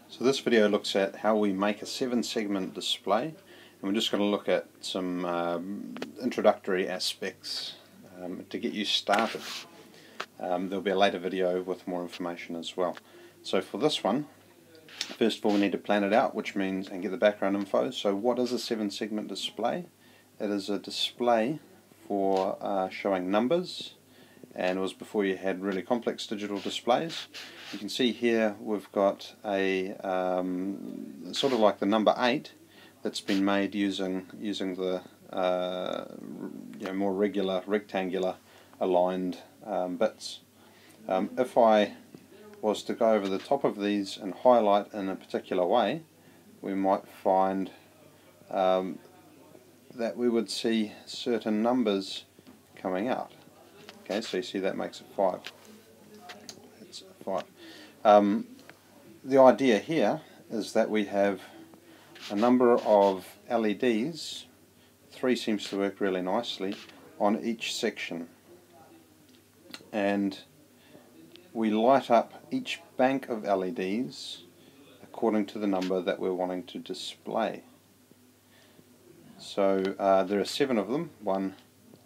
So this video looks at how we make a 7-segment display, and we're just going to look at some introductory aspects to get you started. There'll be a later video with more information as well. So for this one, first of all we need to plan it out, which means, and get the background info. So what is a 7-segment display? It is a display for showing numbers, and it was before you had really complex digital displays. You can see here we've got a sort of like the number 8 that's been made using the more regular rectangular aligned bits. If I was to go over the top of these and highlight in a particular way, we might find that we would see certain numbers coming out. Okay, so you see that makes it 5. That's 5. The idea here is that we have a number of LEDs, 3 seems to work really nicely, on each section. And we light up each bank of LEDs according to the number that we're wanting to display. So there are 7 of them, 1,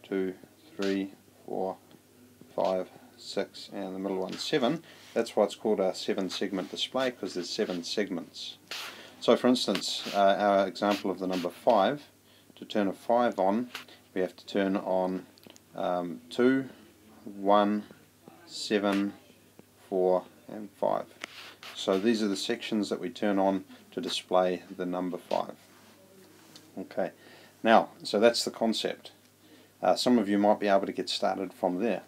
2, 3, 4, 5, 6, and the middle one 7. That's why it's called a 7-segment display, because there's 7 segments. So for instance, our example of the number 5, to turn a 5 on, we have to turn on 2, 1, 7, 4, and 5. So these are the sections that we turn on to display the number 5. Okay, now, so that's the concept. Some of you might be able to get started from there.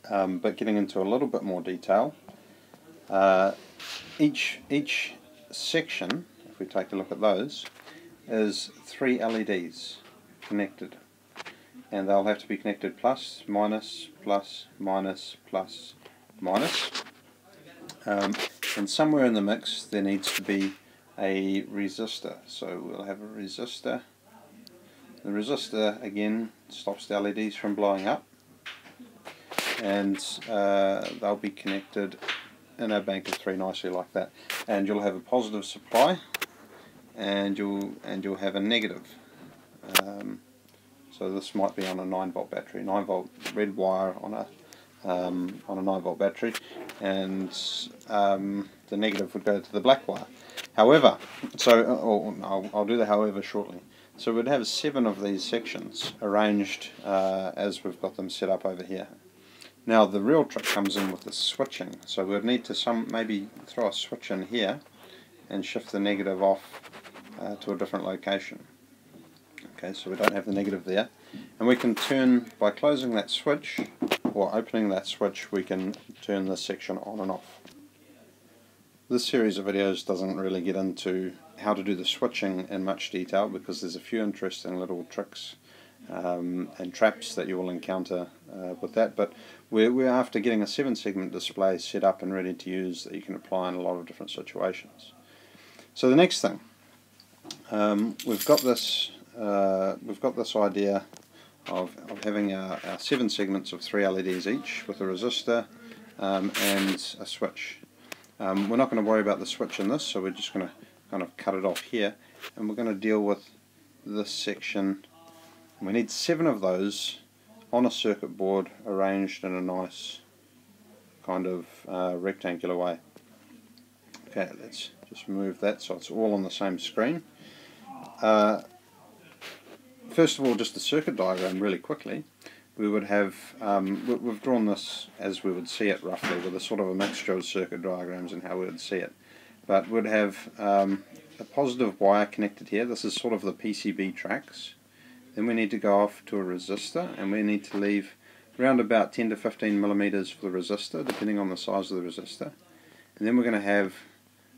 But getting into a little bit more detail, each section, if we take a look at those, is 3 LEDs connected, and they'll have to be connected plus, minus, plus, minus, plus, minus, and somewhere in the mix there needs to be a resistor. So we'll have a resistor. The resistor again stops the LEDs from blowing up, and they'll be connected in a bank of 3 nicely like that. And you'll have a positive supply, and you'll have a negative. So this might be on a 9-volt battery, 9-volt red wire on a 9-volt battery, and the negative would go to the black wire. However, so I'll do the however shortly. So we'd have 7 of these sections arranged as we've got them set up over here. Now the real trick comes in with the switching. So we'd need to maybe throw a switch in here and shift the negative off to a different location. Okay, so we don't have the negative there, and we can turn, by closing that switch or opening that switch, we can turn this section on and off. This series of videos doesn't really get into how to do the switching in much detail, because there's a few interesting little tricks and traps that you will encounter with that, but we're after getting a 7-segment display set up and ready to use that you can apply in a lot of different situations. So the next thing, we've got this idea of having our 7 segments of 3 LEDs each with a resistor and a switch. We're not going to worry about the switch in this, so we're just going to kind of cut it off here, and we're going to deal with this section. We need 7 of those on a circuit board arranged in a nice kind of rectangular way. Okay, let's just move that so it's all on the same screen. First of all, just the circuit diagram really quickly. We would have, we've drawn this as we would see it roughly, with a sort of a mixture of circuit diagrams and how we would see it. But we'd have a positive wire connected here. This is sort of the PCB tracks. Then we need to go off to a resistor, and we need to leave around about 10 to 15 millimeters for the resistor, depending on the size of the resistor. And then we're going to have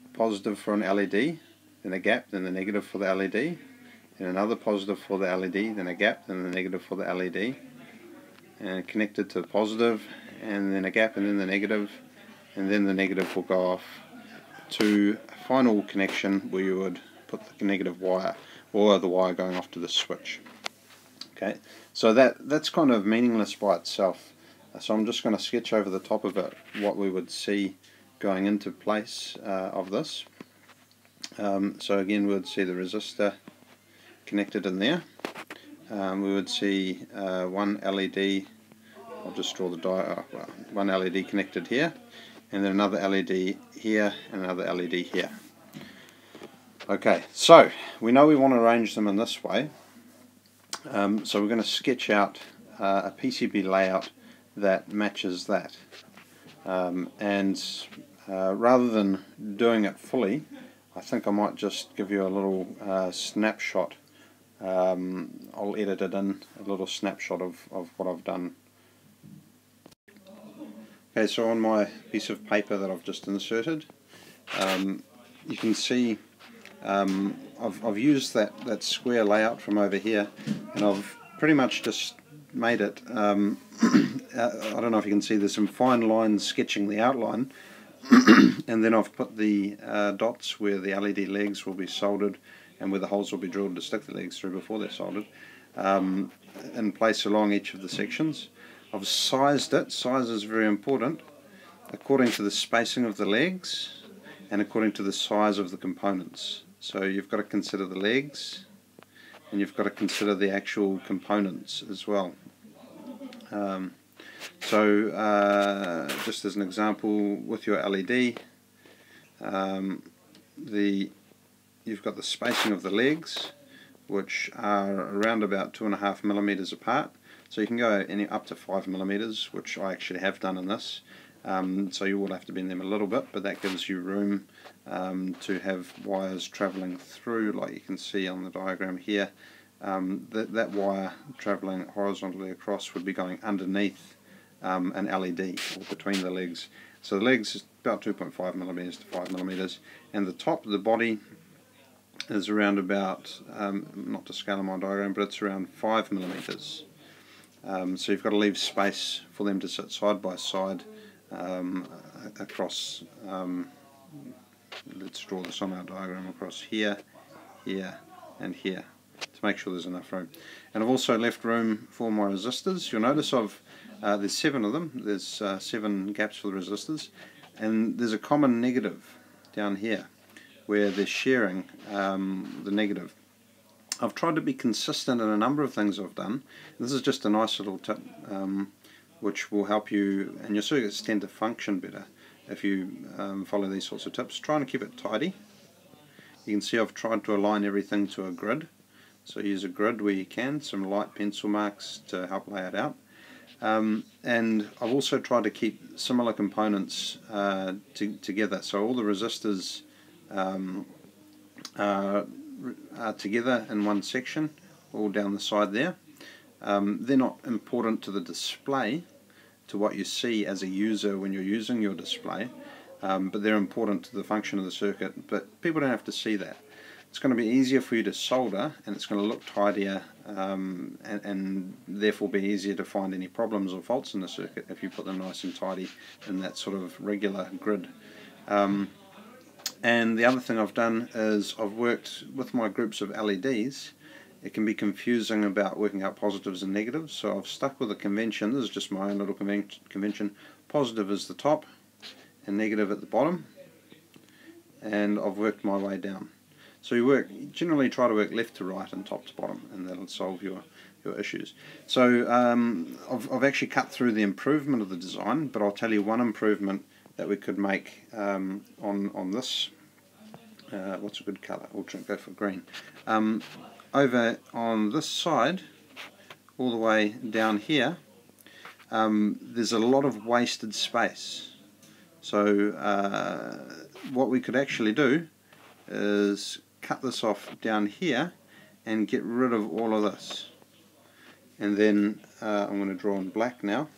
a positive for an LED, then a gap, then the negative for the LED, and another positive for the LED, then a gap, then the negative for the LED, and connected to the positive, and then a gap, and then the negative, and then the negative will go off to a final connection where you would put the negative wire, or the wire going off to the switch. Okay, so that's kind of meaningless by itself. So I'm just going to sketch over the top of it what we would see going into place of this. So again, we would see the resistor connected in there. We would see one LED. I'll just draw the one LED connected here, and then another LED here, and another LED here. Okay, so we know we want to arrange them in this way. So we're going to sketch out a PCB layout that matches that. Rather than doing it fully, I think I might just give you a little snapshot. I'll edit it in, a little snapshot of what I've done. Okay, so on my piece of paper that I've just inserted, you can see I've used that square layout from over here, and I've pretty much just made it, I don't know if you can see, there's some fine lines sketching the outline, and then I've put the dots where the LED legs will be soldered and where the holes will be drilled to stick the legs through before they're soldered, in place along each of the sections. I've sized it. Size is very important, according to the spacing of the legs and according to the size of the components. So you've got to consider the legs, and you've got to consider the actual components as well. Just as an example, with your LED, you've got the spacing of the legs, which are around about 2.5 millimeters apart. So you can go up to 5 millimeters, which I actually have done in this. So you will have to bend them a little bit, but that gives you room to have wires travelling through, like you can see on the diagram here. That wire travelling horizontally across would be going underneath an LED, or between the legs. So the legs is about 2.5 millimeters to 5 millimeters, and the top of the body is around about, not to scale on my diagram, but it's around 5 millimeters. So you've got to leave space for them to sit side by side across, let's draw this on our diagram, across here, here and here, to make sure there's enough room. And I've also left room for my resistors. You'll notice there's 7 of them. There's 7 gaps for the resistors, and there's a common negative down here where they're sharing the negative. I've tried to be consistent in a number of things I've done. This is just a nice little tip which will help you, and your circuits tend to function better if you follow these sorts of tips. Trying to keep it tidy. You can see I've tried to align everything to a grid. So use a grid where you can, some light pencil marks to help lay it out. And I've also tried to keep similar components together. So all the resistors are together in one section, all down the side there. They're not important to the display, to what you see as a user when you're using your display, but they're important to the function of the circuit. But people don't have to see that. It's going to be easier for you to solder, and it's going to look tidier, and therefore be easier to find any problems or faults in the circuit if you put them nice and tidy in that sort of regular grid. And the other thing I've done is I've worked with my groups of LEDs. It can be confusing about working out positives and negatives, so I've stuck with a convention. This is just my own little convention. Positive is the top and negative at the bottom, and I've worked my way down. So you generally try to work left to right and top to bottom, and that'll solve your issues. So I've actually cut through the improvement of the design, but I'll tell you one improvement that we could make on this. What's a good colour? We'll go for green. Over on this side, all the way down here, there's a lot of wasted space. So what we could actually do is cut this off down here and get rid of all of this. And then I'm going to draw in black now.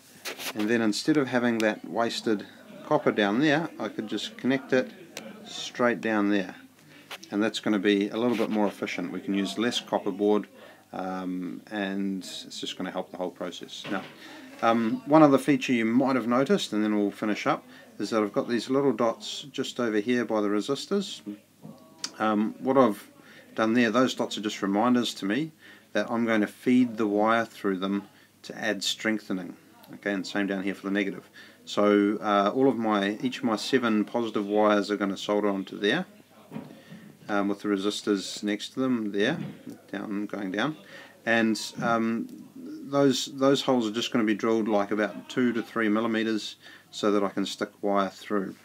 And then instead of having that wasted copper down there, I could just connect it straight down there. And that's going to be a little bit more efficient. We can use less copper board, and it's just going to help the whole process. Now, one other feature you might have noticed, and then we'll finish up, is that I've got these little dots just over here by the resistors. What I've done there, those dots are just reminders to me that I'm going to feed the wire through them to add strengthening. Okay, and same down here for the negative. So each of my 7 positive wires are going to solder onto there, with the resistors next to them there, going down, and those holes are just going to be drilled like about 2 to 3 millimeters so that I can stick wire through.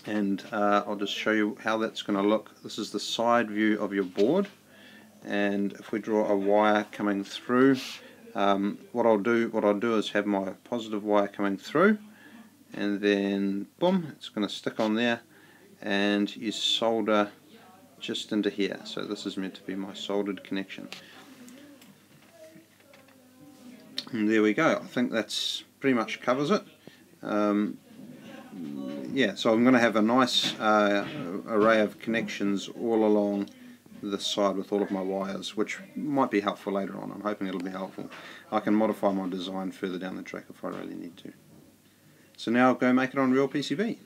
And I'll just show you how that's going to look. This is the side view of your board, and if we draw a wire coming through, what I'll do is have my positive wire coming through, and then boom, it's going to stick on there, and you solder just into here. So this is meant to be my soldered connection. And there we go. I think that's pretty much covers it. Yeah, so I'm going to have a nice array of connections all along this side with all of my wires, which might be helpful later on. I'm hoping it'll be helpful. I can modify my design further down the track if I really need to. So now I'll go make it on real PCB.